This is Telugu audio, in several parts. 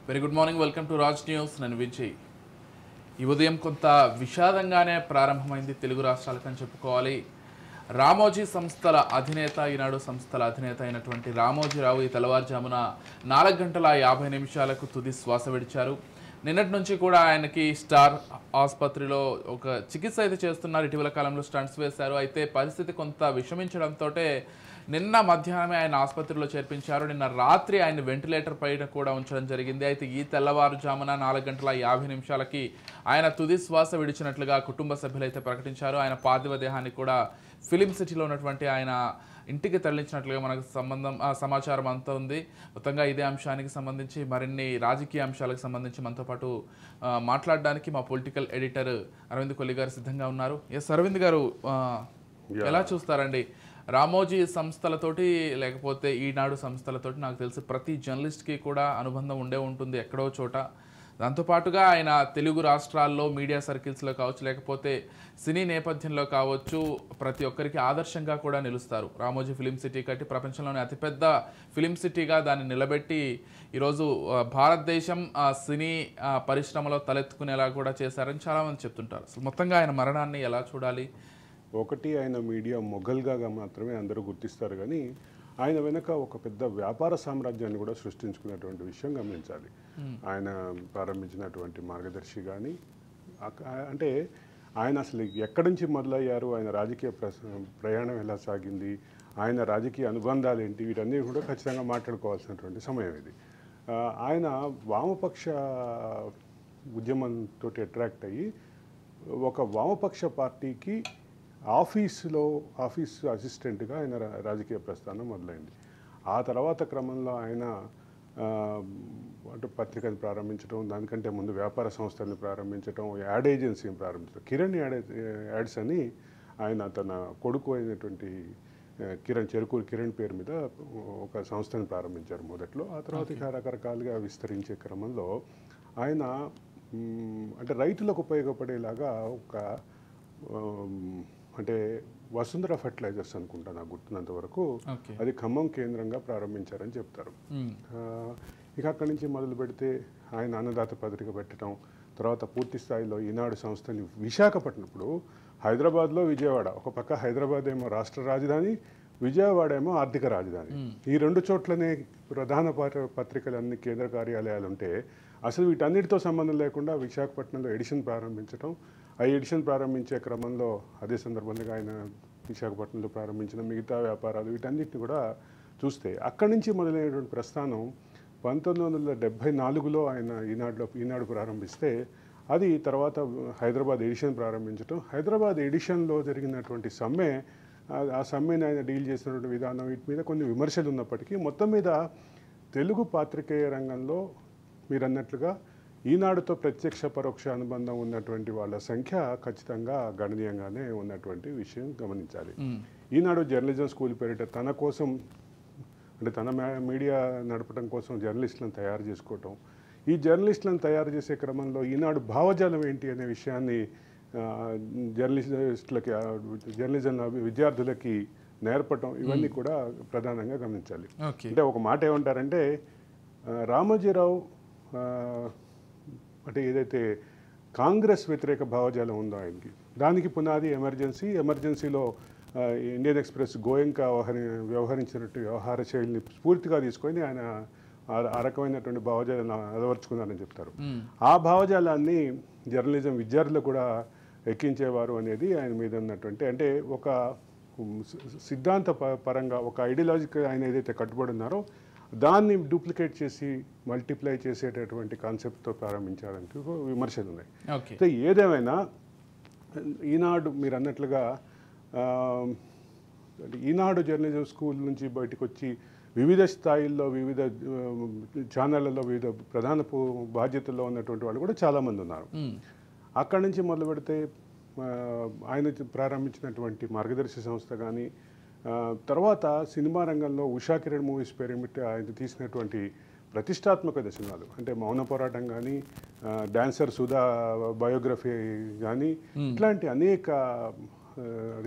Very good morning, welcome to Raj news. నేను విజయ్. ఈ ఉదయం కొంత విషాదంగానే ప్రారంభమైంది తెలుగు రాష్ట్రాలకని చెప్పుకోవాలి. రామోజీ సంస్థల అధినేత, ఈనాడు సంస్థల అధినేత అయినటువంటి రామోజీరావు ఈ తెల్లవారుజామున 4:50 తుది శ్వాస విడిచారు. నిన్నటి నుంచి కూడా ఆయనకి స్టార్ ఆసుపత్రిలో ఒక చికిత్స అయితే చేస్తున్నారు. ఇటీవల కాలంలో స్టంట్స్ వేశారు. అయితే పరిస్థితి కొంత విషమించడంతో నిన్న మధ్యాహ్నమే ఆయన ఆసుపత్రిలో చేర్పించారు. నిన్న రాత్రి ఆయన వెంటిలేటర్ పైన కూడా ఉంచడం జరిగింది. అయితే ఈ తెల్లవారుజామున 4:50 ఆయన తుది శ్వాస విడిచినట్లుగా కుటుంబ సభ్యులైతే ప్రకటించారు. ఆయన పార్థివ దేహాన్ని కూడా ఫిలిం సిటీలో ఉన్నటువంటి ఆయన ఇంటికి తరలించినట్లుగా మనకు సమాచారం అంతా ఉంది. మొత్తంగా ఇదే అంశానికి సంబంధించి మరిన్ని రాజకీయ అంశాలకు సంబంధించి మనతో పాటు మాట్లాడడానికి మా పొలిటికల్ ఎడిటర్ అరవింద్ కొల్లి గారు సిద్ధంగా ఉన్నారు. ఎస్ అరవింద్ గారు, ఎలా చూస్తారండి రామోజీ సంస్థలతోటి లేకపోతే ఈనాడు సంస్థలతోటి? నాకు తెలిసి ప్రతి జర్నలిస్ట్కి కూడా అనుబంధం ఉండే ఉంటుంది ఎక్కడో చోట. దాంతోపాటుగా ఆయన తెలుగు రాష్ట్రాల్లో మీడియా సర్కిల్స్లో కావచ్చు, లేకపోతే సినీ నేపథ్యంలో కావచ్చు, ప్రతి ఒక్కరికి ఆదర్శంగా కూడా నిలుస్తారు. రామోజీ ఫిలిం సిటీ కట్టి ప్రపంచంలోనే అతిపెద్ద ఫిలిం సిటీగా దాన్ని నిలబెట్టి ఈరోజు భారతదేశం సినీ పరిశ్రమలో తలెత్తుకునేలా కూడా చేశారని చాలామంది చెప్తుంటారు. సో మొత్తంగా ఆయన మరణాన్ని ఎలా చూడాలి? ఒకటి, ఆయన మీడియా మొఘల్గా మాత్రమే అందరూ గుర్తిస్తారు, కానీ ఆయన వెనుక ఒక పెద్ద వ్యాపార సామ్రాజ్యాన్ని కూడా సృష్టించుకున్నటువంటి విషయం గమనించాలి. ఆయన ప్రారంభించినటువంటి మార్గదర్శి కానీ, అంటే ఆయన అసలు ఎక్కడి నుంచి మొదలయ్యారు, ఆయన రాజకీయ ప్రయాణం ఎలా సాగింది, ఆయన రాజకీయ అనుబంధాలు ఏంటి, వీటన్నీ కూడా ఖచ్చితంగా మాట్లాడుకోవాల్సినటువంటి సమయం ఇది. ఆయన వామపక్ష ఉద్యమంతో అట్రాక్ట్ అయ్యి ఒక వామపక్ష పార్టీకి ఆఫీస్ అసిస్టెంట్గా ఆయన రాజకీయ ప్రస్థానం మొదలైంది. ఆ తర్వాత క్రమంలో ఆయన అంటే పత్రికను ప్రారంభించడం, దానికంటే ముందు వ్యాపార సంస్థల్ని ప్రారంభించడం, యాడ్ ఏజెన్సీని ప్రారంభించడం. కిరణ్ యాడ్స్ అని ఆయన తన కొడుకు అయినటువంటి చెరుకూరు కిరణ్ పేరు మీద ఒక సంస్థను ప్రారంభించారు మొదట్లో. ఆ తర్వాత రకరకాలుగా విస్తరించే క్రమంలో ఆయన అంటే రైతులకు ఉపయోగపడేలాగా ఒక అంటే వసుంధర ఫర్టిలైజర్స్ అనుకుంటా, నాకు గుర్తున్నంత వరకు అది ఖమ్మం కేంద్రంగా ప్రారంభించారని చెప్తారు. ఇక అక్కడి నుంచి మొదలు పెడితే ఆయన అన్నదాత పత్రిక పెట్టడం, తర్వాత పూర్తి స్థాయిలో ఈనాడు సంస్థని విశాఖపట్నం, ఇప్పుడు హైదరాబాద్లో విజయవాడ, ఒక పక్క హైదరాబాద్ ఏమో రాష్ట్ర రాజధాని, విజయవాడ ఏమో ఆర్థిక రాజధాని. ఈ రెండు చోట్లనే ప్రధాన పత్రికలన్నీ కేంద్ర కార్యాలయాలు ఉంటే అసలు వీటన్నిటితో సంబంధం లేకుండా విశాఖపట్నంలో ఎడిషన్ ప్రారంభించడం, ఆ ఎడిషన్ ప్రారంభించే క్రమంలో అదే సందర్భంగా ఆయన విశాఖపట్నంలో ప్రారంభించిన మిగతా వ్యాపారాలు వీటన్నిటిని కూడా చూస్తే అక్కడి నుంచి మొదలైనటువంటి ప్రస్థానం 1974లో ఆయన ఈనాడు ప్రారంభిస్తే, అది తర్వాత హైదరాబాద్ ఎడిషన్ ప్రారంభించడం, హైదరాబాద్ ఎడిషన్లో జరిగినటువంటి సమ్మె, ఆ సమ్మెని ఆయన డీల్ చేసినటువంటి విధానం, వీటి మీద కొన్ని విమర్శలు ఉన్నప్పటికీ మొత్తం మీద తెలుగు పాత్రికేయ రంగంలో మీరు అన్నట్లుగా ఈనాడుతో ప్రత్యక్ష పరోక్ష అనుబంధం ఉన్నటువంటి వాళ్ళ సంఖ్య ఖచ్చితంగా గణనీయంగానే ఉన్నటువంటి విషయం గమనించాలి. ఈనాడు జర్నలిజం స్కూల్ పేరిట తన కోసం, అంటే తన మీడియా నడపడం కోసం జర్నలిస్టులను తయారు చేసుకోవటం, ఈ జర్నలిస్టులను తయారు చేసే క్రమంలో ఈనాడు భావజాలం ఏంటి అనే విషయాన్ని జర్నలిజం విద్యార్థులకి నేర్పటం, ఇవన్నీ కూడా ప్రధానంగా గమనించాలి. అంటే ఒక మాట ఏమంటారంటే, రామోజీరావు అంటే ఏదైతే కాంగ్రెస్ వ్యతిరేక భావజాలం ఉందో ఆయనకి, దానికి పునాది ఎమర్జెన్సీలో ఇండియన్ ఎక్స్ప్రెస్ గోయంకా వ్యవహరించినట్టు వ్యవహార శైలిని స్ఫూర్తిగా తీసుకొని ఆయన ఆ రకమైనటువంటి భావజాలను అలవర్చుకున్నారని చెప్తారు. ఆ భావజాలాన్ని జర్నలిజం విద్యార్థులు కూడా ఎక్కించేవారు అనేది ఆయన మీద ఉన్నటువంటి, అంటే ఒక సిద్ధాంత పరంగా ఒక ఐడియాలజీకి ఆయన ఏదైతే కట్టుబడి ఉన్నారో దాన్ని డూప్లికేట్ చేసి మల్టిప్లై చేసేటటువంటి కాన్సెప్ట్తో ప్రారంభించారంటూ విమర్శలు ఉన్నాయి. అయితే ఏదేమైనా ఈనాడు మీరు అన్నట్లుగా ఈనాడు జర్నలిజం స్కూల్ నుంచి బయటకు వచ్చి వివిధ స్థాయిల్లో వివిధ ఛానళ్లలో వివిధ ప్రధాన బాధ్యతల్లో ఉన్నటువంటి వాళ్ళు కూడా చాలామంది ఉన్నారు. అక్కడి నుంచి మొదలు పెడితే ఆయన ప్రారంభించినటువంటి మార్గదర్శి సంస్థ కానీ, తర్వాత సినిమా రంగంలో ఉషా కిరణ్ మూవీస్ పేరిమిట్టి ఆయన తీసినటువంటి ప్రతిష్టాత్మక దర్శనాలు, అంటే మౌన పోరాటం కానీ, డాన్సర్ సుధా బయోగ్రఫీ కానీ, ఇట్లాంటి అనేక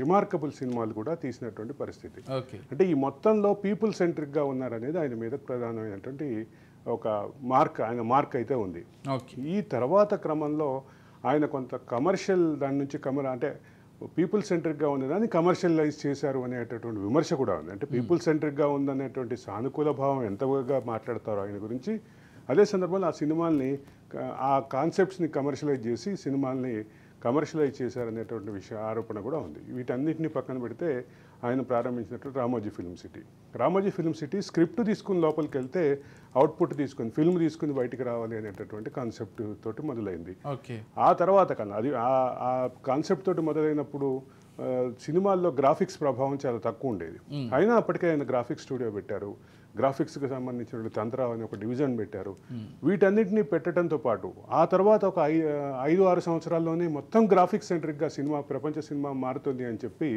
రిమార్కబుల్ సినిమాలు కూడా తీసినటువంటి పరిస్థితి. అంటే ఈ మొత్తంలో పీపుల్ సెంట్రిక్గా ఉన్నారనేది ఆయన మీద ప్రధానమైనటువంటి ఒక ఆయన మార్క్ అయితే ఉంది. ఓకే. ఈ తర్వాత క్రమంలో ఆయన కొంత కమర్షియల్ దాని నుంచి అంటే పీపుల్ సెంట్రిక్గా ఉంది దాన్ని కమర్షియలైజ్ చేశారు అనేటటువంటి విమర్శ కూడా ఉంది. అంటే పీపుల్ సెంట్రిక్గా ఉందనేటువంటి సానుకూల భావం ఎంతగా మాట్లాడతారో ఆయన గురించి, అదే సందర్భంలో ఆ సినిమాల్ని ఆ కాన్సెప్ట్స్ని కమర్షియలైజ్ చేసి సినిమాల్ని కమర్షియలైజ్ చేశారనేటువంటి ఆరోపణ కూడా ఉంది. వీటన్నిటిని పక్కన పెడితే ఆయన ప్రారంభించినట్టు Ramoji film city. Ramoji film city script తీసుకుని లోపలికి వెళ్తే అవుట్పుట్ తీసుకుని ఫిల్మ్ తీసుకుని బయటికి రావాలి అనేటటువంటి కాన్సెప్ట్ తోటి మొదలైంది. ఆ తర్వాత కన్నా అది ఆ కాన్సెప్ట్ తోటి మొదలైనప్పుడు సినిమాల్లో గ్రాఫిక్స్ ప్రభావం చాలా తక్కువ ఉండేది. అయినా అప్పటికే ఆయన గ్రాఫిక్స్ స్టూడియో పెట్టారు, గ్రాఫిక్స్కి సంబంధించిన తంత్ర అని ఒక డివిజన్ పెట్టారు. వీటన్నిటిని పెట్టడంతో పాటు ఆ తర్వాత ఒక 5-6 సంవత్సరాల్లోనే మొత్తం గ్రాఫిక్స్ సెంట్రిక్గా ప్రపంచ సినిమా మారుతుంది అని చెప్పి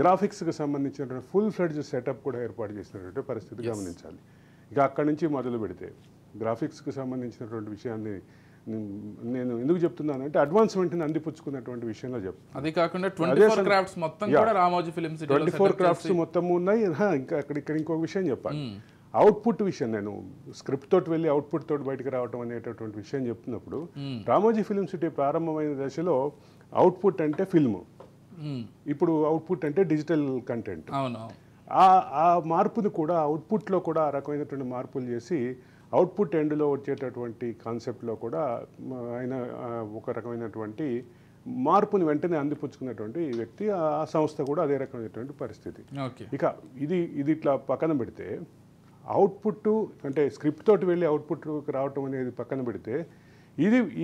గ్రాఫిక్స్కి సంబంధించినటువంటి ఫుల్ ఫ్లెడ్జ్ సెటప్ కూడా ఏర్పాటు చేసినటువంటి పరిస్థితి గమనించాలి. ఇక అక్కడి నుంచి మొదలు పెడితే గ్రాఫిక్స్కి సంబంధించినటువంటి విషయాన్ని నేను ఎందుకు చెప్తున్నానంటే అడ్వాన్స్మెంట్ని అందిపుచ్చుకున్నటువంటి విషయంలో చెప్తాను. అది కాకుండా 24 క్రాఫ్ట్స్ మొత్తం కూడా రామోజీ ఫిల్మ్ సిటీలో 24 క్రాఫ్ట్స్ మొత్తం ఉన్నాయి. ఇంకా ఇక్కడ ఇంకొక విషయం చెప్పాలి. అవుట్పుట్ విషయం, నేను స్క్రిప్ట్ తోటి వెళ్ళి అవుట్పుట్ తోటి బయటకు రావడం అనేటటువంటి విషయం చెప్తున్నప్పుడు రామోజీ ఫిల్మ్ సిటీ ప్రారంభమైన దశలో అవుట్పుట్ అంటే ఫిల్మ్, ఇప్పుడు అవుట్పుట్ అంటే డిజిటల్ కంటెంట్. ఆ మార్పుని కూడా అవుట్పుట్లో కూడా ఆ రకమైనటువంటి మార్పులు చేసి అవుట్పుట్ ఎండ్లో వచ్చేటటువంటి కాన్సెప్ట్లో కూడా ఆయన ఒక రకమైనటువంటి మార్పుని వెంటనే అందిపుచ్చుకున్నటువంటి వ్యక్తి. ఆ సంస్థ కూడా అదే రకమైనటువంటి పరిస్థితి. ఇక ఇది ఇట్లా పక్కన పెడితే అవుట్పుట్ అంటే స్క్రిప్ట్ తోటి వెళ్ళి అవుట్పుట్ రావటం అనేది పక్కన పెడితే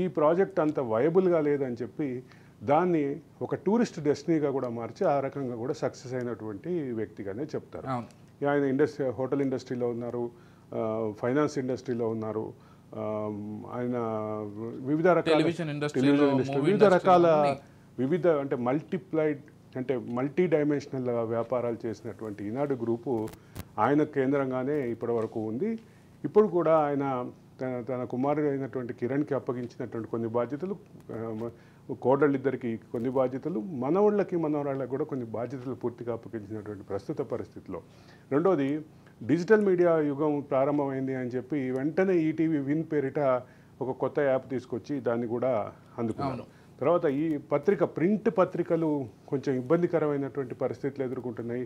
ఈ ప్రాజెక్ట్ అంత వయబుల్గా లేదని చెప్పి దాన్ని ఒక టూరిస్ట్ డెస్టినీగా కూడా మార్చి ఆ రకంగా కూడా సక్సెస్ అయినటువంటి వ్యక్తిగానే చెప్తారు. ఆయన హోటల్ ఇండస్ట్రీలో ఉన్నారు, ఫైనాన్స్ ఇండస్ట్రీలో ఉన్నారు, ఆయన వివిధ రకాల వివిధ అంటే మల్టీ డైమెన్షనల్ వ్యాపారాలు చేసినటువంటి ఈనాడు గ్రూపు ఆయన కేంద్రంగానే ఇప్పటి వరకు ఉంది. ఇప్పుడు కూడా ఆయన తన కుమారుడు అయినటువంటి కిరణ్కి అప్పగించినటువంటి కొన్ని బాధ్యతలు, కోడళ్ళిద్దరికి కొన్ని బాధ్యతలు, మనవరాళ్ళకి కూడా కొన్ని బాధ్యతలు పూర్తిగా అప్పగించినటువంటి ప్రస్తుత పరిస్థితిలో. రెండోది డిజిటల్ మీడియా యుగం ప్రారంభమైంది అని చెప్పి వెంటనే ఈటీవీ విన్ పేరిట ఒక కొత్త యాప్ తీసుకొచ్చి దాన్ని కూడా అందుకున్నారు. తర్వాత ఈ ప్రింట్ పత్రికలు కొంచెం ఇబ్బందికరమైనటువంటి పరిస్థితులు ఎదుర్కొంటున్నాయి.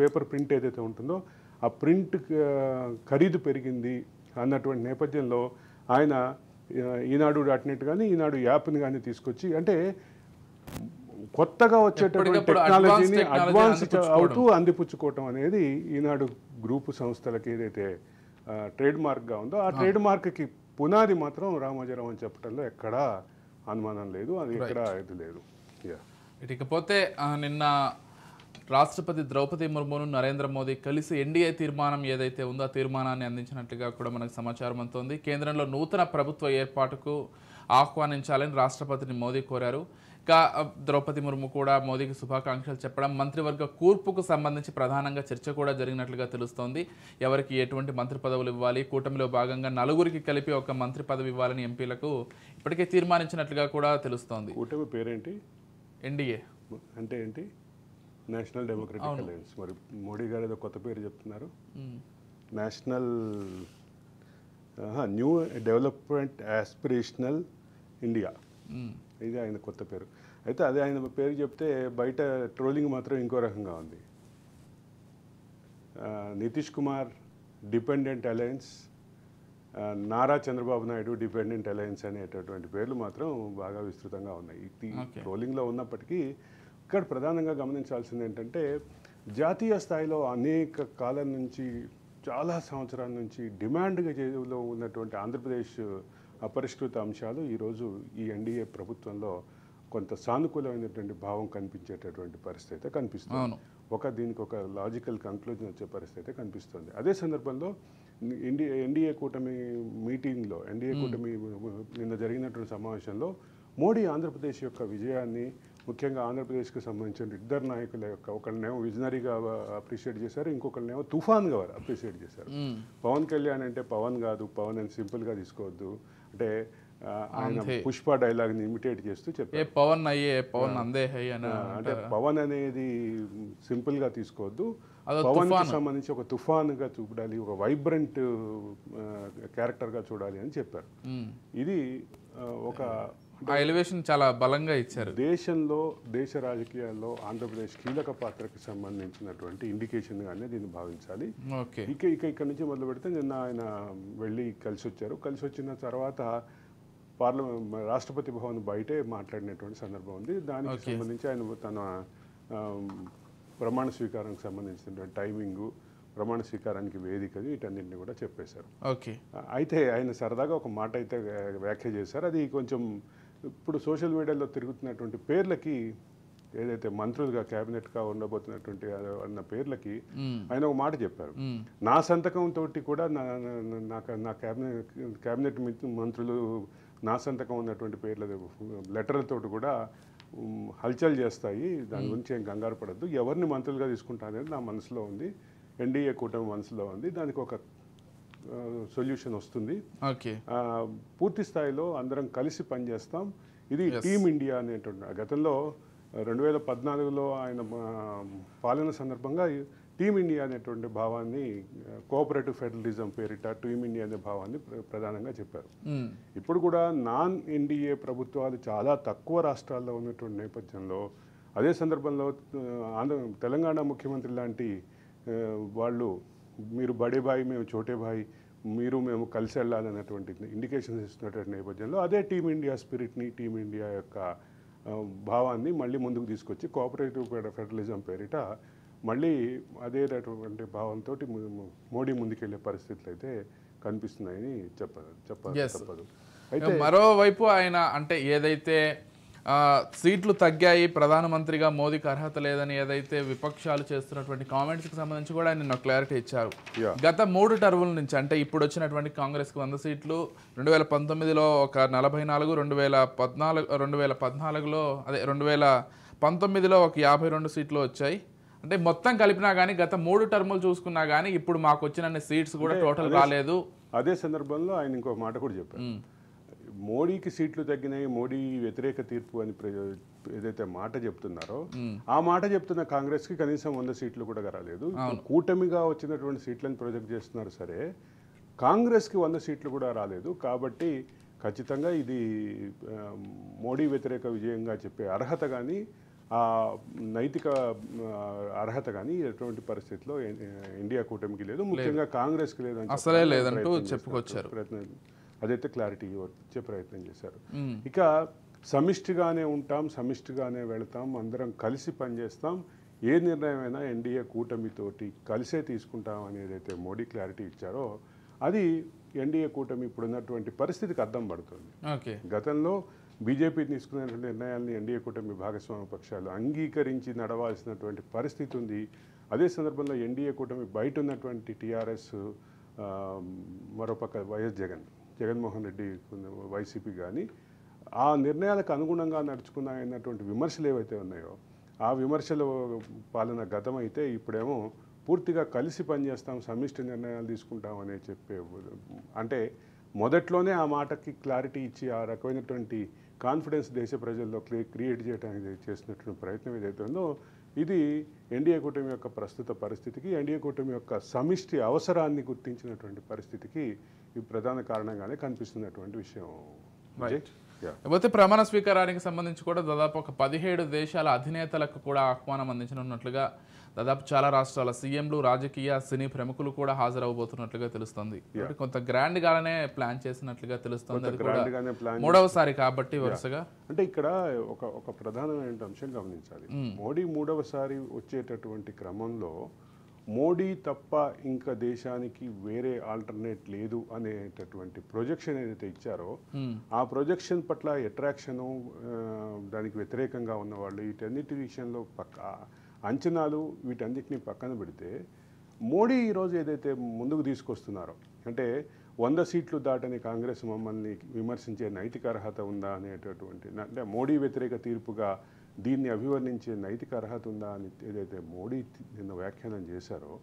పేపర్ ప్రింట్ ఏదైతే ఉంటుందో ఆ ప్రింట్ ఖరీదు పెరిగింది అన్నటువంటి నేపథ్యంలో ఆయన ఈనాడు .net కానీ ఈనాడు యాప్ని కానీ తీసుకొచ్చి, అంటే కొత్తగా వచ్చేటటువంటి టెక్నాలజీని అడ్వాన్స్ అవుతూ అందిపుచ్చుకోవటం అనేది ఈనాడు గ్రూపు సంస్థలకి ఏదైతే ట్రేడ్ మార్క్గా ఉందో ఆ ట్రేడ్ మార్క్కి పునాది మాత్రం రామోజీరావు అని చెప్పడంలో ఎక్కడా అనుమానం లేదు, అది ఎక్కడా ఇది లేదు. ఇకపోతే నిన్న రాష్ట్రపతి ద్రౌపది ముర్మును నరేంద్ర మోదీ కలిసి ఎన్డీఏ తీర్మానం ఏదైతే ఉందో ఆ తీర్మానాన్ని అందించినట్లుగా కూడా మనకు సమాచారం అందుతోంది. కేంద్రంలో నూతన ప్రభుత్వ ఏర్పాటుకు ఆహ్వానించాలని రాష్ట్రపతిని మోదీ కోరారు. ద్రౌపది ముర్ము కూడా మోదీకి శుభాకాంక్షలు చెప్పడం, మంత్రివర్గ కూర్పుకు సంబంధించి ప్రధానంగా చర్చ కూడా జరిగినట్లుగా తెలుస్తోంది. ఎవరికి ఎటువంటి మంత్రి పదవులు ఇవ్వాలి, కూటమిలో భాగంగా 4గురికి కలిపి ఒక మంత్రి పదవి ఇవ్వాలని ఎంపీలకు ఇప్పటికే తీర్మానించినట్లుగా కూడా తెలుస్తోంది. కూటమి పేరేంటి? ఎన్డీఏ అంటే ఏంటి? National democratic alliance. మరి మోడీ గారు ఏదో కొత్త పేరు చెప్తున్నారు, national new development aspirational India, ఇది ఆయన కొత్త పేరు. అయితే అదే ఆయన పేరు చెప్తే బయట ట్రోలింగ్ మాత్రం ఇంకో రకంగా ఉంది. Nitish Kumar dependent alliance, Nara Chandrababu Naidu dependent alliance అనేటటువంటి పేర్లు మాత్రం బాగా విస్తృతంగా ఉన్నాయి. ఇది ట్రోలింగ్లో ఉన్నప్పటికీ ఇక్కడ ప్రధానంగా గమనించాల్సింది ఏంటంటే జాతీయ స్థాయిలో అనేక కాలం నుంచి, చాలా సంవత్సరాల నుంచి డిమాండ్గా చేలో ఉన్నటువంటి ఆంధ్రప్రదేశ్ అపరిష్కృత అంశాలు ఈరోజు ఈ ఎన్డీఏ ప్రభుత్వంలో కొంత సానుకూలమైనటువంటి భావం కనిపించేటటువంటి పరిస్థితి అయితే కనిపిస్తుంది. దీనికి ఒక లాజికల్ కంక్లూజన్ వచ్చే పరిస్థితి అయితే కనిపిస్తుంది. అదే సందర్భంలో ఎన్డీఏ కూటమి మీటింగ్లో, ఎన్డీఏ కూటమి నిన్న జరిగినటువంటి సమావేశంలో మోడీ ఆంధ్రప్రదేశ్ యొక్క విజయాన్ని, ముఖ్యంగా ఆంధ్రప్రదేశ్కి సంబంధించిన ఇద్దరు నాయకుల యొక్క, ఒకరినేమో విజనరీగా అప్రిషియేట్ చేశారు, ఇంకొకరినేమో తుఫాన్గా అప్రిషియేట్ చేశారు. పవన్ కళ్యాణ్ అంటే పవన్ కాదు, పవన్ అని సింపుల్గా తీసుకోవద్దు, అంటే ఆయన పుష్ప డైలాగ్ని ఇమిటేట్ చేస్తూ చెప్పారు, పవన్ అయ్యే పవన్ అందే హై అంటే పవన్ అనేది సింపుల్గా తీసుకోవద్దు, పవన్కి సంబంధించి ఒక తుఫానుగా చూడాలి, ఒక వైబ్రెంట్ క్యారెక్టర్గా చూడాలి అని చెప్పారు. ఇది ఒక ఎలివేషన్ చాలా బలంగా ఇచ్చారు. దేశంలో దేశ రాజకీయాల్లో ఆంధ్రప్రదేశ్ కీలక పాత్రకు సంబంధించినటువంటి ఇండికేషన్గానే దీన్ని భావించాలి. ఇక్కడ నుంచి మొదలు పెడితే నిన్న ఆయన వెళ్ళి కలిసి వచ్చారు. కలిసి వచ్చిన తర్వాత రాష్ట్రపతి భవన్ బయటే మాట్లాడినటువంటి సందర్భం ఉంది. దానికి సంబంధించి ఆయన తన ప్రమాణ స్వీకారానికి సంబంధించినటువంటి టైమింగు, ప్రమాణ స్వీకారానికి వేదికది, వీటన్నింటినీ కూడా చెప్పేశారు. అయితే ఆయన సరదాగా ఒక మాట అయితే వ్యాఖ్య చేశారు. అది కొంచెం ఇప్పుడు సోషల్ మీడియాలో తిరుగుతున్నటువంటి పేర్లకి, ఏదైతే మంత్రులుగా క్యాబినెట్గా ఉండబోతున్నటువంటి అన్న పేర్లకి ఆయన ఒక మాట చెప్పారు. నా సంతకంతో కూడా నా క్యాబినెట్ మంత్రులు నా సంతకం ఉన్నటువంటి పేర్ల లెటర్లతో కూడా హల్చల్ చేస్తాయి, దాని గురించి ఏం కంగారు పడద్దు, ఎవరిని మంత్రులుగా తీసుకుంటాననేది నా మనసులో ఉంది, ఎన్డీఏ కూటమి మనసులో ఉంది, దానికి ఒక సొల్యూషన్ వస్తుంది, పూర్తి స్థాయిలో అందరం కలిసి పనిచేస్తాం, ఇది టీమ్ ఇండియా అనేటువంటి. గతంలో 2014లో ఆయన పాలన సందర్భంగా టీమ్ ఇండియా అనేటువంటి భావాన్ని, కోఆపరేటివ్ ఫెడరలిజం పేరిట టీమ్ ఇండియా అనే భావాన్ని ప్రధానంగా చెప్పారు. ఇప్పుడు కూడా నాన్ ఎన్డీఏ ప్రభుత్వాలు చాలా తక్కువ రాష్ట్రాల్లో ఉన్నటువంటి నేపథ్యంలో, అదే సందర్భంలో తెలంగాణ ముఖ్యమంత్రి లాంటి వాళ్ళు మీరు బడే బాయ్ మేము చోటే బాయ్, మీరు మేము కలిసి వెళ్ళాలన్నటువంటి ఇండికేషన్స్ ఇస్తున్నటువంటి నేపథ్యంలో అదే టీమిండియా స్పిరిట్ని, టీమిండియా యొక్క భావాన్ని మళ్ళీ ముందుకు తీసుకొచ్చి కోఆపరేటివ్ ఫెడరలిజం పేరిట మళ్ళీ అదేటువంటి భావంతో మోడీ ముందుకెళ్లే పరిస్థితులు అయితే కనిపిస్తున్నాయని చెప్పదు. అయితే మరోవైపు ఆయన అంటే ఏదైతే సీట్లు తగ్గాయి, ప్రధానమంత్రిగా మోదీకి అర్హత లేదని ఏదైతే విపక్షాలు చేస్తున్నటువంటి కామెంట్స్కి సంబంధించి కూడా ఆయన క్లారిటీ ఇచ్చారు. గత 3 టర్ముల నుంచి అంటే ఇప్పుడు వచ్చినటువంటి కాంగ్రెస్కి 100 సీట్లు, 2019లో ఒక 44, 2014లో అదే 2019లో ఒక 52 సీట్లు వచ్చాయి. అంటే మొత్తం కలిపినా కానీ గత 3 టర్ములు చూసుకున్నా కానీ ఇప్పుడు మాకు వచ్చిన సీట్స్ కూడా టోటల్ రాలేదు. అదే సందర్భంలో ఆయన ఇంకో మాట కూడా చెప్పారు, మోడీకి సీట్లు తగ్గినాయి, మోడీ వ్యతిరేక తీర్పు అని ఏదైతే మాట చెప్తున్నారో ఆ మాట చెప్తున్న కాంగ్రెస్కి కనీసం 100 సీట్లు కూడా రాలేదు. కూటమిగా వచ్చినటువంటి సీట్లను ప్రొజెక్ట్ చేస్తున్నారు సరే, కాంగ్రెస్కి 100 సీట్లు కూడా రాలేదు. కాబట్టి ఖచ్చితంగా ఇది మోడీ వ్యతిరేక విజయంగా చెప్పే అర్హత కానీ ఆ నైతిక అర్హత కానీ ఎటువంటి పరిస్థితిలో ఇండియా కూటమికి లేదు, ముఖ్యంగా కాంగ్రెస్కి లేదు అని అసలే లేదంటూ చెప్పుకొచ్చారు. అదైతే క్లారిటీ వచ్చే ప్రయత్నం చేశారు. ఇక సమిష్టిగానే ఉంటాం, సమిష్టిగానే వెళతాం, అందరం కలిసి పనిచేస్తాం, ఏ నిర్ణయమైనా ఎన్డీఏ కూటమితోటి కలిసే తీసుకుంటాం అనేదైతే మోడీ క్లారిటీ ఇచ్చారో అది ఎన్డీఏ కూటమి ఇప్పుడున్నటువంటి పరిస్థితికి అర్థం పడుతుంది. గతంలో బీజేపీ తీసుకున్నటువంటి నిర్ణయాన్ని ఎన్డీఏ కూటమి భాగస్వామ్య పక్షాలు అంగీకరించి నడవాల్సినటువంటి పరిస్థితి ఉంది. అదే సందర్భంలో ఎన్డీఏ కూటమి బయట ఉన్నటువంటి టీఆర్ఎస్, మరోపక్క జగన్మోహన్ రెడ్డి వైసీపీ కానీ ఆ నిర్ణయాలకు అనుగుణంగా నడుచుకున్నాయన్నటువంటి విమర్శలు ఏవైతే ఉన్నాయో ఆ విమర్శల పాలన గతం అయితే ఇప్పుడేమో పూర్తిగా కలిసి పనిచేస్తాం, సమిష్టి నిర్ణయాలు తీసుకుంటాం అనే చెప్పే, అంటే మొదట్లోనే ఆ మాటకి క్లారిటీ ఇచ్చి ఆ రకమైనటువంటి కాన్ఫిడెన్స్ దేశ ప్రజల్లో క్రియేట్ చేయడానికి చేసినటువంటి ప్రయత్నం ఏదైతే ఉందో ఇది ఎన్డీఏ కూటమి యొక్క ప్రస్తుత పరిస్థితికి, ఎన్డీఏ కూటమి యొక్క సమిష్టి అవసరాన్ని గుర్తించినటువంటి పరిస్థితికి ఇది ప్రధాన కారణంగానే కనిపిస్తున్నటువంటి విషయం. లేకపోతే ప్రమాణ స్వీకారానికి సంబంధించి కూడా దాదాపు ఒక 17 దేశాల అధినేతలకు కూడా ఆహ్వానం అందించనున్నట్లుగా దాదాపు చాలా రాష్ట్రాల సీఎంలు, రాజకీయ సినీ ప్రముఖులు కూడా హాజరవబోతున్నట్లుగా తెలుస్తుంది. కొంత గ్రాండ్ గానే ప్లాన్ చేసినట్లుగా తెలుస్తుంది. మూడవసారి కాబట్టి వరుసగా అంటే ఇక్కడ ఒక ప్రధానమైన అంశం గమనించాలి. మోడీ మూడవసారి వచ్చేటటువంటి క్రమంలో మోడీ తప్ప ఇంకా దేశానికి వేరే ఆల్టర్నేట్ లేదు అనేటటువంటి ప్రొజెక్షన్ ఏదైతే ఇచ్చారో ఆ ప్రొజెక్షన్ పట్ల అట్రాక్షను, దానికి వ్యతిరేకంగా ఉన్నవాళ్ళు, వీటన్నిటి విషయంలో అంచనాలు వీటన్నిటిని పక్కన పెడితే మోడీ ఈరోజు ఏదైతే ముందుకు తీసుకొస్తున్నారో, అంటే 100 సీట్లు దాటని కాంగ్రెస్ మమ్మల్ని విమర్శించే నైతిక అర్హత ఉందా అనేటటువంటి, అంటే మోడీ వ్యతిరేక తీర్పుగా దీన్ని అభివర్ణించే నైతిక అర్హత ఉందా అని ఏదైతే మోడీ నిన్న వ్యాఖ్యానం చేశారో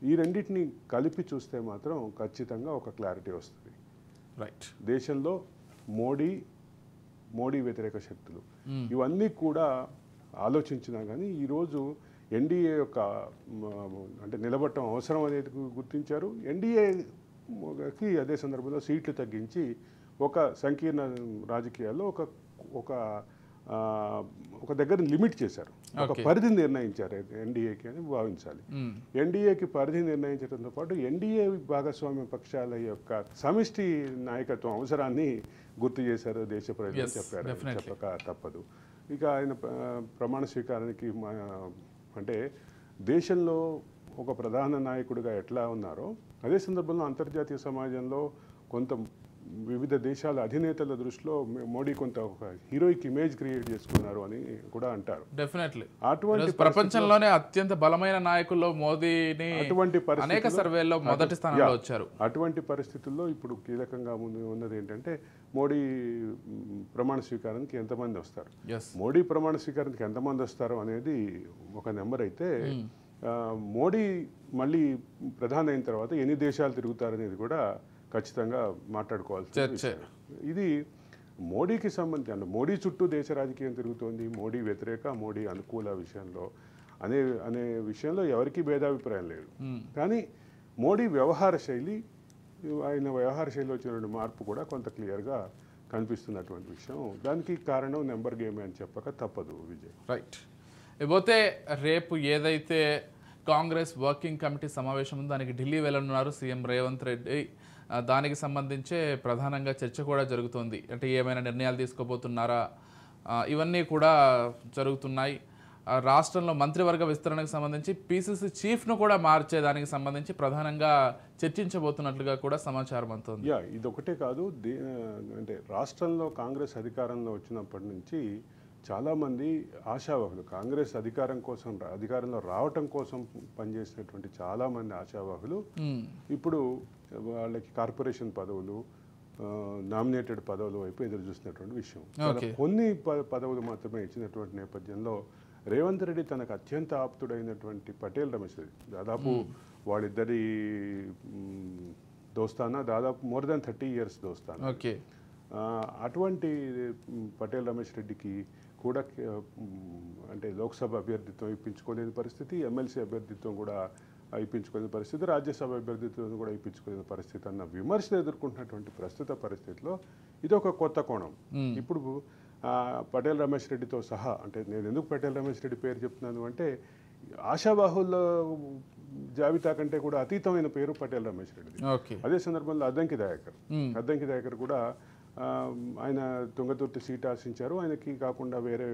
ఈ రెండింటిని కలిపి చూస్తే మాత్రం ఖచ్చితంగా ఒక క్లారిటీ వస్తుంది. రైట్, దేశంలో మోడీ వ్యతిరేక శక్తులు ఇవన్నీ కూడా ఆలోచించినా కానీ ఈరోజు ఎన్డీఏ యొక్క అంటే నిలబడటం అవసరం అనేది గుర్తించారు. ఎన్డీఏకి అదే సందర్భంలో సీట్లు తగ్గించి ఒక సంకీర్ణ రాజకీయాల్లో ఒక ఒక దగ్గర లిమిట్ చేశారు, ఒక పరిధిని నిర్ణయించారు ఎన్డీఏకి అని భావించాలి. ఎన్డీఏకి పరిధి నిర్ణయించడంతో పాటు ఎన్డీఏ భాగస్వామ్య పక్షాల యొక్క సమిష్టి నాయకత్వం అవసరాన్ని గుర్తు చేశారు దేశ ప్రజలు చెప్పారు, చెప్పక తప్పదు. ఇక ఆయన ప్రమాణ స్వీకారానికి అంటే దేశంలో ఒక ప్రధాన నాయకుడిగా ఎట్లా ఉన్నారో అదే సందర్భంలో అంతర్జాతీయ సమాజంలో కొంత వివిధ దేశాల అధినేతల దృష్టిలో మోడీ కొంత ఒక హీరోయిక్ ఇమేజ్ క్రియేట్ చేసుకున్నారు అని కూడా అంటారు. డెఫినెట్లీ అటువంటి ప్రపంచంలోనే అత్యంత బలమైన నాయకుల్లో మోదీని అనేక సర్వేల్లో మొదటి స్థానంలో వచ్చారు. అటువంటి పరిస్థితుల్లో ఇప్పుడు కీలకంగా ఉన్నది ఏంటంటే మోడీ ప్రమాణ స్వీకారానికి ఎంతమంది వస్తారు, మోడీ ప్రమాణ స్వీకారానికి ఎంతమంది వస్తారు అనేది ఒక నెంబర్ అయితే మోడీ మళ్ళీ ప్రధాని అయిన తర్వాత ఎన్ని దేశాలు తిరుగుతారనేది కూడా ఖచ్చితంగా మాట్లాడుకోవాల్సి. ఇది మోడీకి సంబంధించి అంటే మోడీ చుట్టూ దేశ రాజకీయం తిరుగుతోంది, మోడీ వ్యతిరేక మోడీ అనుకూల విషయంలో అనే విషయంలో ఎవరికీ భేదాభిప్రాయం లేదు. కానీ మోడీ వ్యవహార శైలి, ఆయన వ్యవహార శైలిలో వచ్చిన మార్పు కూడా కొంత క్లియర్గా కనిపిస్తున్నటువంటి విషయం. దానికి కారణం నెంబర్ గేమ్ అని చెప్పక తప్పదు విజయ్. రైట్. ఇకపోతే రేపు ఏదైతే కాంగ్రెస్ వర్కింగ్ కమిటీ సమావేశం ఉందో దానికి ఢిల్లీ వెళ్ళనున్నారు సీఎం రేవంత్ రెడ్డి. దానికి సంబంధించే ప్రధానంగా చర్చ కూడా జరుగుతుంది. అంటే ఏమైనా నిర్ణయాలు తీసుకోబోతున్నారా, ఇవన్నీ కూడా జరుగుతున్నాయి. రాష్ట్రంలో మంత్రివర్గ విస్తరణకు సంబంధించి పీసీసీ చీఫ్ను కూడా మార్చేదానికి సంబంధించి ప్రధానంగా చర్చించబోతున్నట్లుగా కూడా సమాచారం అందుతుంది. ఇదొకటే కాదు, అంటే రాష్ట్రంలో కాంగ్రెస్ అధికారంలో వచ్చినప్పటి నుంచి చాలామంది ఆశావాహులు, కాంగ్రెస్ అధికారంలో రావటం కోసం పనిచేసినటువంటి చాలామంది ఆశావాహులు ఇప్పుడు వాళ్ళకి కార్పొరేషన్ పదవులు, నామినేటెడ్ పదవుల వైపు ఎదురు చూసినటువంటి విషయం. కొన్ని పదవులు మాత్రమే ఇచ్చినటువంటి నేపథ్యంలో రేవంత్ రెడ్డి తనకు అత్యంత ఆప్తుడైనటువంటి పటేల్ రమేష్ రెడ్డి, దాదాపు వాళ్ళిద్దరి దోస్తానా దాదాపు మోర్ దాన్ 30 years దోస్తానా, అటువంటి పటేల్ రమేష్ రెడ్డికి కూడా అంటే లోక్సభ అభ్యర్థిత్వం ఇప్పించుకోలేని పరిస్థితి, ఎమ్మెల్సీ అభ్యర్థిత్వం కూడా ఇప్పించుకోలేని పరిస్థితి, రాజ్యసభ అభ్యర్థిత్వం కూడా ఇప్పించుకోలేని పరిస్థితి అన్న విమర్శలు ఎదుర్కొంటున్నటువంటి ప్రస్తుత పరిస్థితిలో ఇది ఒక కొత్త కోణం. ఇప్పుడు పటేల్ రమేష్ రెడ్డితో సహా, అంటే నేను ఎందుకు పటేల్ రమేష్ రెడ్డి పేరు చెప్తున్నాను అంటే ఆశావాహుల జాబితా కంటే కూడా అతీతమైన పేరు పటేల్ రమేష్ రెడ్డి. అదే సందర్భంలో అద్దంకి దయాకర్ కూడా ఆయన తుంగతుర్తి సీట్ ఆశించారు. ఆయనకి కాకుండా వేరే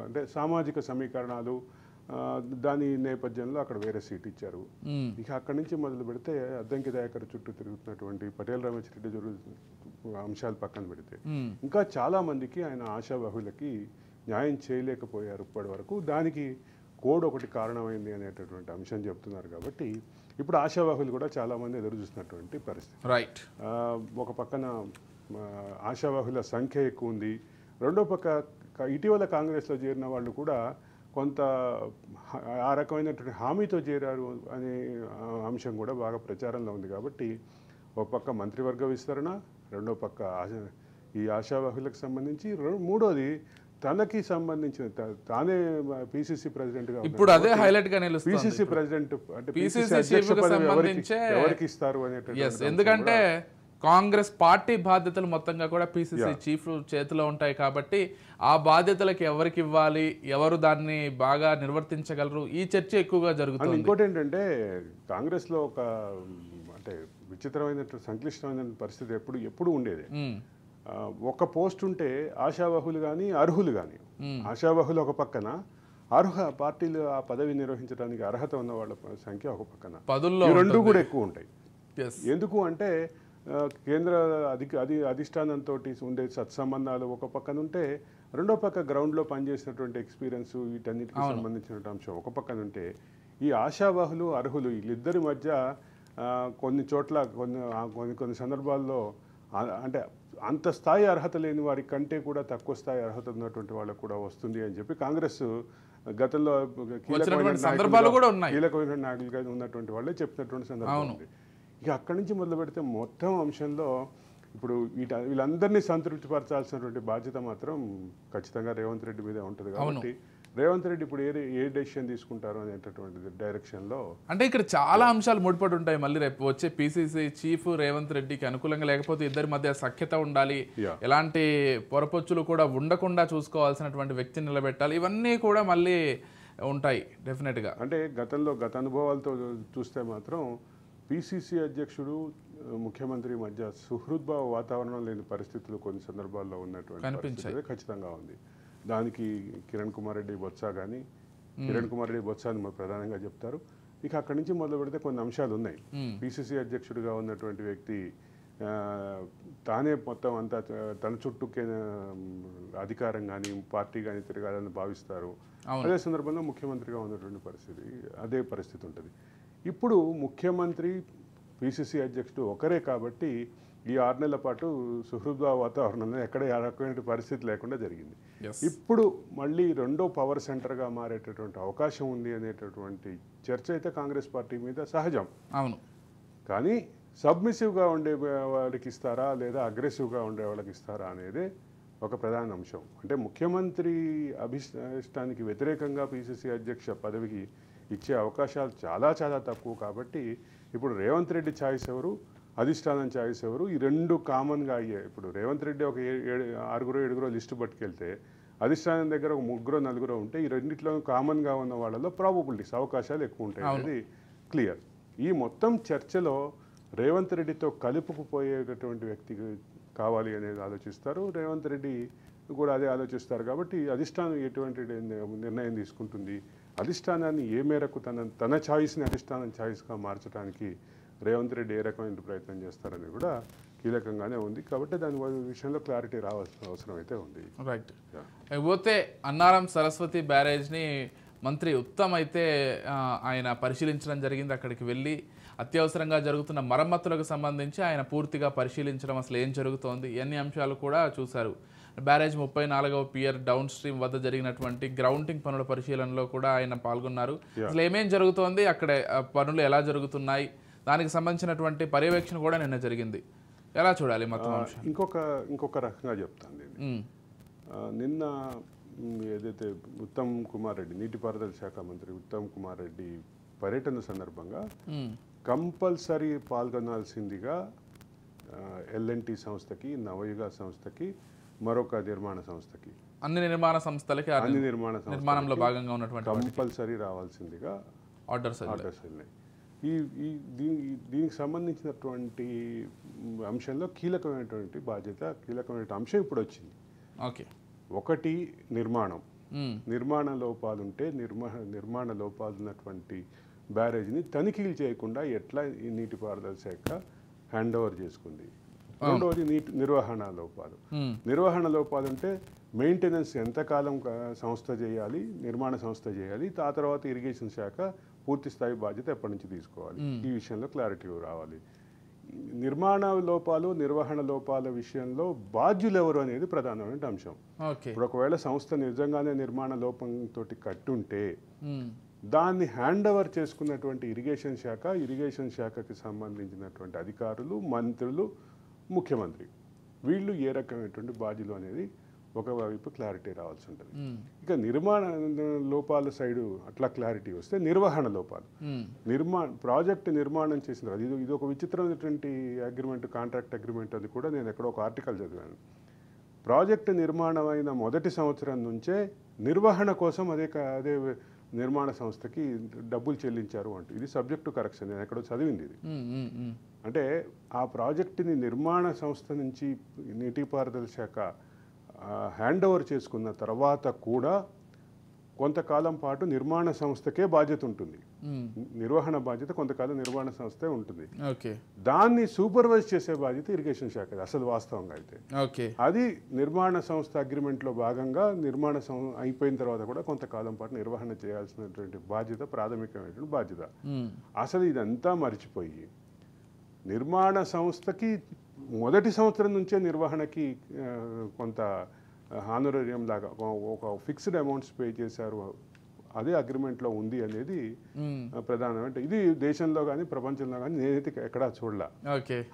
అంటే సామాజిక సమీకరణాలు దాని నేపథ్యంలో అక్కడ వేరే సీట్ ఇచ్చారు. ఇక అక్కడి నుంచి మొదలు పెడితే అద్దంకి దయాకర్ చుట్టూ తిరుగుతున్నటువంటి పటేల్ రమేష్ రెడ్డి అంశాలు పక్కన పెడితే ఇంకా చాలా మందికి ఆయన ఆశావాహులకి న్యాయం చేయలేకపోయారు ఇప్పటి వరకు. దానికి కోడ్ ఒకటి కారణమైంది అనేటటువంటి అంశం చెప్తున్నారు. కాబట్టి ఇప్పుడు ఆశావాహులు కూడా చాలామంది ఎదురు చూస్తున్నటువంటి పరిస్థితి. రైట్. ఒక పక్కన ఆశావాహుల సంఖ్య ఎక్కువ ఉంది, రెండో పక్క ఇటీవల కాంగ్రెస్లో చేరిన వాళ్ళు కూడా కొంత ఆ రకమైనటువంటి హామీతో చేరారు అనే అంశం కూడా బాగా ప్రచారంలో ఉంది. కాబట్టి ఒక పక్క మంత్రివర్గ విస్తరణ, రెండో పక్క ఈ ఆశావాహులకు సంబంధించి, మూడోది తనకి సంబంధించిన తానే పీసీసీ ప్రెసిడెంట్గా ఇప్పుడు అదే హైలైట్ గా నిలుస్తుంది. పీసీసీ ప్రెసిడెంట్ అంటే పీసీసీ చీఫ్ కి సంబంధించి ఎవరికి ఇస్తారు అనేటువంటి, ఎందుకంటే కాంగ్రెస్ పార్టీ బాధ్యతలు మొత్తంగా కూడా పీసీసీ చీఫ్ చేతిలో ఉంటాయి. కాబట్టి ఆ బాధ్యతలకు ఎవరికి ఇవ్వాలి, ఎవరు దాన్ని బాగా నిర్వర్తించగలరు, ఈ చర్చ ఎక్కువగా జరుగుతుంది. ఇంకోటి ఏంటంటే కాంగ్రెస్లో ఒక అంటే విచిత్రమైన సంక్లిష్టమైన పరిస్థితి ఎప్పుడు ఉండేది. ఒక పోస్ట్ ఉంటే ఆశావాహులు కానీ అర్హులు కానీ, ఆశావాహులు ఒక పక్కన, పార్టీలు ఆ పదవి నిర్వహించడానికి అర్హత ఉన్న వాళ్ళ సంఖ్య ఒక పక్కన, రెండు కూడా ఎక్కువ ఉంటాయి. ఎందుకు అంటే కేంద్ర అధిష్టానంతో ఉండే సత్సంబంధాలు ఒక పక్కన ఉంటే, రెండో పక్క గ్రౌండ్లో పనిచేసినటువంటి ఎక్స్పీరియన్స్, వీటన్నిటికి సంబంధించిన అంశం ఒక పక్కన ఉంటే, ఈ ఆశావాహులు అర్హులు వీళ్ళిద్దరి మధ్య కొన్ని చోట్ల కొన్ని సందర్భాల్లో అంటే అంత స్థాయి అర్హత లేని వారి కంటే కూడా తక్కువ స్థాయి అర్హత ఉన్నటువంటి వాళ్ళకు కూడా వస్తుంది అని చెప్పి కాంగ్రెస్ గతంలో కీలకమైన నాయకులుగా ఉన్నటువంటి వాళ్ళే చెప్పినటువంటి సందర్భం ఉంది. ఇక అక్కడి నుంచి మొదలు పెడితే మొత్తం అంశంలో ఇప్పుడు వీళ్ళందరినీ సంతృప్తిపరచాల్సినటువంటి బాధ్యత మాత్రం ఖచ్చితంగా రేవంత్ రెడ్డి మీదే ఉంటుంది. కాబట్టి రేవంత్ రెడ్డి ఇప్పుడు ఏ డెసిషన్ తీసుకుంటారు అనేటటువంటి డైరెక్షన్లో అంటే ఇక్కడ చాలా అంశాలు ముడిపడి ఉంటాయి. మళ్ళీ రేపు వచ్చే పిసిసి చీఫ్ రేవంత్ రెడ్డికి అనుకూలంగా, లేకపోతే ఇద్దరి మధ్య సఖ్యత ఉండాలి, ఎలాంటి పొరపొచ్చులు కూడా ఉండకుండా చూసుకోవాల్సినటువంటి వ్యక్తిని నిలబెట్టాలి, ఇవన్నీ కూడా మళ్ళీ ఉంటాయి డెఫినెట్గా. అంటే గత అనుభవాలతో చూస్తే మాత్రం పిసిసి అధ్యక్షుడు ముఖ్యమంత్రి మధ్య సుహృద్భావ వాతావరణం లేని పరిస్థితులు కొన్ని సందర్భాల్లో ఉన్నటువంటి పరిస్థితి ఖచ్చితంగా ఉంది. దానికి కిరణ్ కుమార్ రెడ్డి బొత్స కానీ, కిరణ్ కుమార్ రెడ్డి బొత్స అని ప్రధానంగా చెప్తారు. ఇక అక్కడి నుంచి మొదలు పెడితే కొన్ని అంశాలు ఉన్నాయి. పిసిసి అధ్యక్షుడిగా ఉన్నటువంటి వ్యక్తి తానే మొత్తం అంతా తన చుట్టూ అధికారం కానీ పార్టీ కానీ తిరగాలని భావిస్తారు. అదే సందర్భంలో ముఖ్యమంత్రిగా ఉన్నటువంటి అదే పరిస్థితి ఉంటుంది. ఇప్పుడు ముఖ్యమంత్రి పిసిసి అధ్యక్షుడు ఒకరే కాబట్టి ఈ 6 నెలల పాటు సుహృద్భావ వాతావరణంలో ఎక్కడ ఏ రకమైన పరిస్థితి లేకుండా జరిగింది. ఇప్పుడు మళ్ళీ రెండో పవర్ సెంటర్గా మారేటటువంటి అవకాశం ఉంది అనేటటువంటి చర్చ అయితే కాంగ్రెస్ పార్టీ మీద సహజం. అవును. కానీ సబ్మిసివ్గా ఉండే వాళ్ళకి ఇస్తారా లేదా అగ్రెసివ్గా ఉండే వాళ్ళకి ఇస్తారా అనేది ఒక ప్రధాన అంశం. అంటే ముఖ్యమంత్రి అభిష్టానికి వ్యతిరేకంగా పిసిసి అధ్యక్ష పదవికి ఇచ్చే అవకాశాలు చాలా చాలా తక్కువ. కాబట్టి ఇప్పుడు రేవంత్ రెడ్డి ఛాయిస్ ఎవరు, అధిష్టానం ఛాయిస్ ఎవరు, ఈ రెండు కామన్గా అయ్యాయి. ఇప్పుడు రేవంత్ రెడ్డి ఒక 6-7 లిస్టు పట్టుకెళ్తే అధిష్టానం దగ్గర ఒక 3-4 ఉంటే ఈ రెండిట్లో కామన్గా ఉన్న వాళ్ళలో ప్రాబబిలిటీస్ అవకాశాలు ఎక్కువ ఉంటాయి అనేది క్లియర్. ఈ మొత్తం చర్చలో రేవంత్ రెడ్డితో కలుపుకుపోయేటటువంటి వ్యక్తి కావాలి అనేది ఆలోచిస్తారు. రేవంత్ రెడ్డి కూడా అదే ఆలోచిస్తారు. కాబట్టి అధిష్టానం ఎటువంటి నిర్ణయం తీసుకుంటుంది, అధిష్టానాన్ని ఏ మేరకు తన ఛాయిస్ని అధిష్టానం ఛాయిస్గా మార్చడానికి రేవంత్ రెడ్డి ఏ రకమైన ప్రయత్నం చేస్తారని కూడా కీలకంగానే ఉంది. కాబట్టి దాని విషయంలో క్లారిటీ రావాల్సిన అవసరం అయితే ఉంది. రైట్. పోతే అన్నారం సరస్వతి బ్యారేజ్ని మంత్రి ఉత్తమ్ అయితే ఆయన పరిశీలించడం జరిగింది. అక్కడికి వెళ్ళి అత్యవసరంగా జరుగుతున్న మరమ్మతులకు సంబంధించి ఆయన పూర్తిగా పరిశీలించడం, అసలు ఏం జరుగుతోంది, ఎన్ని అంశాలు కూడా చూశారు. బ్యారేజ్ 34వ పియర్ డౌన్ స్ట్రీమ్ వద్ద జరిగినటువంటి గ్రౌండింగ్ పనుల పరిశీలనలో కూడా ఆయన పాల్గొన్నారు. అసలు ఏమేం జరుగుతోంది, అక్కడ పనులు ఎలా జరుగుతున్నాయి, దానికి సంబంధించినటువంటి పర్యవేక్షణ కూడా నిన్న జరిగింది. ఎలా చూడాలి మొత్తం అంశం? ఇంకొక రకంగా చెప్తాను నేను. నిన్న ఏదైతే ఉత్తమ్ కుమార్ రెడ్డి, నీటిపారుదల శాఖ మంత్రి ఉత్తమ్ కుమార్ రెడ్డి పర్యటన సందర్భంగా కంపల్సరీ పాల్గొనాల్సిందిగా ఎల్ఎన్టీ సంస్థకి, నవయుగ సంస్థకి, మరొక నిర్మాణ సంస్థకి, అన్ని నిర్మాణ సంస్థలకి నిర్మాణంలో భాగంగా ఉన్నటువంటి కంపల్సరీ రావాల్సిందిగా ఆర్డర్స్ వెళ్ళినాయి. దీనికి సంబంధించినటువంటి అంశంలో కీలకమైన అంశం ఇప్పుడు వచ్చింది. ఓకే. ఒకటి నిర్మాణ లోపాలుంటే నిర్మాణ లోపాలు ఉన్నటువంటి బ్యారేజ్ని తనిఖీలు చేయకుండా ఎట్లా ఈ నీటిపారుదల శాఖ హ్యాండ్ ఓవర్ చేసుకుంది. రెండవది నిర్వహణ లోపాలు అంటే మెయింటెనెన్స్ ఎంతకాలం నిర్మాణ సంస్థ చేయాలి, ఆ తర్వాత ఇరిగేషన్ శాఖ పూర్తి స్థాయి బాధ్యత ఎప్పటి నుంచి తీసుకోవాలి, ఈ విషయంలో క్లారిటీ రావాలి. నిర్వహణ లోపాల విషయంలో బాధ్యులు ఎవరు అనేది ప్రధానమైన అంశం. ఇప్పుడు ఒకవేళ సంస్థ నిజంగానే నిర్మాణ లోపంతో కట్టుంటే దాన్ని హ్యాండ్ ఓవర్ చేసుకున్నటువంటి ఇరిగేషన్ శాఖకి సంబంధించినటువంటి అధికారులు, మంత్రులు, ముఖ్యమంత్రి, వీళ్ళు ఏ రకమైనటువంటి బాధ్యులు అనేది ఒకవైపు క్లారిటీ రావాల్సి ఉంటుంది. ఇక నిర్మాణ లోపాల సైడు అట్లా క్లారిటీ వస్తే నిర్వహణ లోపాలు, ప్రాజెక్ట్ నిర్మాణం చేసిన ఇది ఒక విచిత్రమైనటువంటి అగ్రిమెంట్, కాంట్రాక్ట్ అగ్రిమెంట్. అది కూడా నేను ఎక్కడో ఒక ఆర్టికల్ చదివాను. ప్రాజెక్టు నిర్మాణం అయిన మొదటి సంవత్సరం నుంచే నిర్వహణ కోసం అదే నిర్మాణ సంస్థకి డబ్బులు చెల్లించారు అంటూ. ఇది సబ్జెక్టు కరెక్షన్, నేను ఎక్కడో చదివింది ఇది. అంటే ఆ ప్రాజెక్టుని నిర్మాణ సంస్థ నుంచి నీటిపారుదల శాఖ హ్యాండ్ ఓవర్ చేసుకున్న తర్వాత కూడా కొంతకాలం పాటు నిర్మాణ సంస్థకే బాధ్యత ఉంటుంది. నిర్వహణ బాధ్యత కొంతకాలం నిర్మాణ సంస్థే ఉంటుంది. దాన్ని సూపర్వైజ్ చేసే బాధ్యత ఇరిగేషన్ శాఖ అసలు వాస్తవంగా అయితే. అది నిర్మాణ సంస్థ అగ్రిమెంట్లో భాగంగా అయిపోయిన తర్వాత కూడా కొంతకాలం పాటు నిర్వహణ చేయాల్సినటువంటి బాధ్యత ప్రాథమికమైనటువంటి బాధ్యత. అసలు ఇదంతా మర్చిపోయి నిర్మాణ సంస్థకి మొదటి సంవత్సరం నుంచే నిర్వహణకి కొంత హానరేరియం లాగా ఒక ఫిక్స్డ్ అమౌంట్స్ పే చేశారు, అదే అగ్రిమెంట్లో ఉంది అనేది ప్రధానమైన. ఇది దేశంలో కానీ ప్రపంచంలో కానీ నేనైతే ఎక్కడా చూడలే.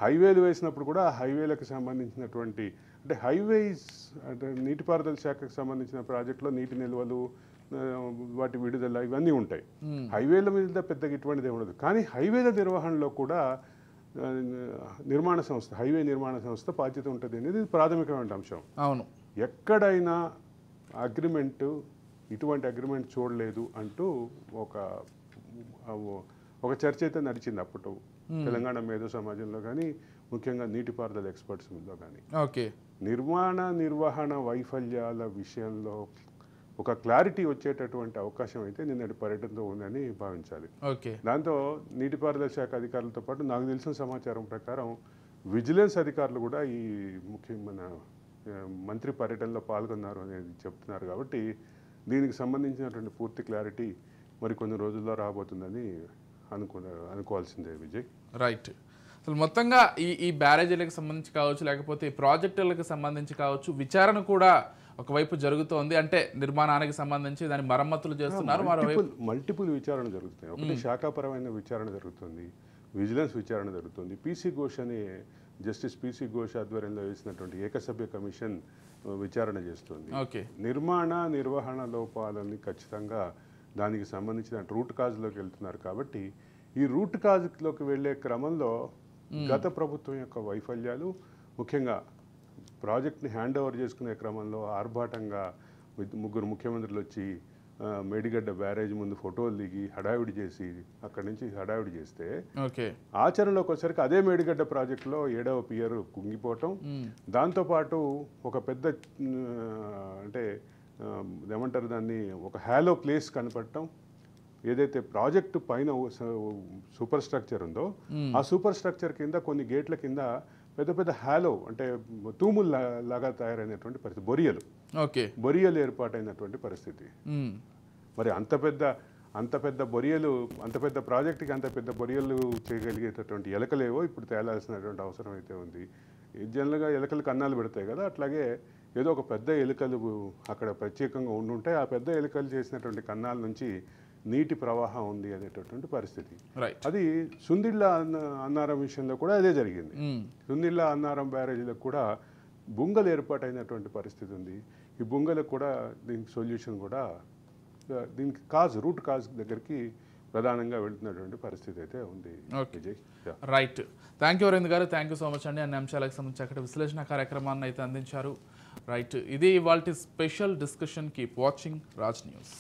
హైవేలు వేసినప్పుడు కూడా హైవేలకు సంబంధించినటువంటి, అంటే హైవేస్ అంటే నీటిపారుదల శాఖకు సంబంధించిన ప్రాజెక్టులో నీటి నిల్వలు, వాటి విడుదల ఇవన్నీ ఉంటాయి. హైవేల మీద పెద్దగా ఇటువంటిది ఉండదు. కానీ హైవేల నిర్వహణలో కూడా హైవే నిర్మాణ సంస్థ బాధ్యత ఉంటుంది అనేది ప్రాథమికమైన అంశం. అవును, ఎక్కడైనా ఇటువంటి అగ్రిమెంట్ చూడలేదు అంటూ ఒక చర్చ అయితే నడిచింది అప్పుడు తెలంగాణ మేధో సమాజంలో కానీ, ముఖ్యంగా నీటిపారుదల ఎక్స్పర్ట్స్లో కానీ. ఓకే, నిర్వహణ వైఫల్యాల విషయంలో ఒక క్లారిటీ వచ్చేటటువంటి అవకాశం అయితే నిన్నటి పర్యటనతో ఉందని భావించాలి. ఓకే, దాంతో నీటిపారుదల శాఖ అధికారులతో పాటు నాకు తెలిసిన సమాచారం ప్రకారం విజిలెన్స్ అధికారులు కూడా ఈ మన మంత్రి పర్యటనలో పాల్గొన్నారు అనేది చెప్తున్నారు. కాబట్టి దీనికి సంబంధించినటువంటి పూర్తి క్లారిటీ మరికొన్ని రోజుల్లో రాబోతుందని అనుకోవాల్సిందే విజయ్. రైట్. అసలు మొత్తంగా ఈ బ్యారేజీలకు సంబంధించి కావచ్చు, లేకపోతే ఈ ప్రాజెక్టులకు సంబంధించి కావచ్చు, విచారణ కూడా ఒకవైపు జరుగుతోంది. అంటే నిర్మాణానికి సంబంధించి దాని మరమ్మతులు చేస్తున్నారు, మరోవైపు మల్టిపుల్ విచారణ జరుగుతున్నాయి. ఒకటి శాఖాపరమైన విచారణ జరుగుతుంది, విజిలెన్స్ విచారణ జరుగుతుంది. జస్టిస్ పిసి ఘోష్ ఆధ్వర్యంలో వేసినటువంటి ఏకసభ్య కమిషన్ విచారణ చేస్తుంది. నిర్వహణ లోపాలని ఖచ్చితంగా దానికి సంబంధించిన రూట్ కాజ్లోకి వెళ్తున్నారు. కాబట్టి ఈ రూట్ కాజ్లోకి వెళ్ళే క్రమంలో గత ప్రభుత్వం యొక్క వైఫల్యాలు, ముఖ్యంగా ప్రాజెక్ట్ని హ్యాండ్ ఓవర్ చేసుకునే క్రమంలో ఆర్భాటంగా ముగ్గురు ముఖ్యమంత్రులు వచ్చి మేడిగడ్డ బ్యారేజ్ ముందు ఫోటోలు దిగి హడావిడి చేసి అక్కడి నుంచి హడావిడి చేస్తే ఆచరణలోకి వచ్చేసరికి అదే మేడిగడ్డ ప్రాజెక్టులో 7వ పియర్ కుంగిపోవటం, దాంతోపాటు ఒక పెద్ద అంటే ఏమంటారు దాన్ని, ఒక హ్యాలో ప్లేస్ కనపడటం. ఏదైతే ప్రాజెక్టు పైన సూపర్ స్ట్రక్చర్ ఉందో ఆ సూపర్ స్ట్రక్చర్ కింద కొన్ని గేట్ల కింద పెద్ద పెద్ద హ్యాలో అంటే తూములు లాగా తయారైనటువంటి పరిస్థితి, బొరియలు ఏర్పాటైనటువంటి పరిస్థితి. మరి అంత పెద్ద బొరియలు, అంత పెద్ద ప్రాజెక్టుకి అంత పెద్ద బొరియలు చేయగలిగేటటువంటి ఎలకలేవో ఇప్పుడు తేలాల్సినటువంటి అవసరం అయితే ఉంది. జనరల్గా ఎలకలు కన్నాలు పెడతాయి కదా, అట్లాగే ఏదో ఒక పెద్ద ఎలుకలు అక్కడ ప్రత్యేకంగా ఉండుంటే ఆ పెద్ద ఎలుకలు చేసినటువంటి కన్నాల నుంచి నీటి ప్రవాహం ఉంది అనేటటువంటి పరిస్థితి. అది సుందిళ్ళ అన్నారం విషయంలో కూడా అదే జరిగింది. సుందిళ్ళ అన్నారం బ్యారేజీలకు కూడా బుంగలు ఏర్పాటైనటువంటి పరిస్థితి ఉంది. ఈ బుంగలకు కూడా దీనికి సొల్యూషన్ కూడా దీనికి రూట్ కాజ్ దగ్గరికి ప్రధానంగా వెళ్తున్నటువంటి పరిస్థితి అయితే ఉంది. Vijay, right. Thank you Arvind గారు, థ్యాంక్ యూ సో మచ్ అండి. అన్ని అంశాలకు సంబంధించి అక్కడ విశ్లేషణ కార్యక్రమాన్ని అయితే అందించారు. రైట్, ఇది ఇవాల్టి special discussion. Keep watching Raj news.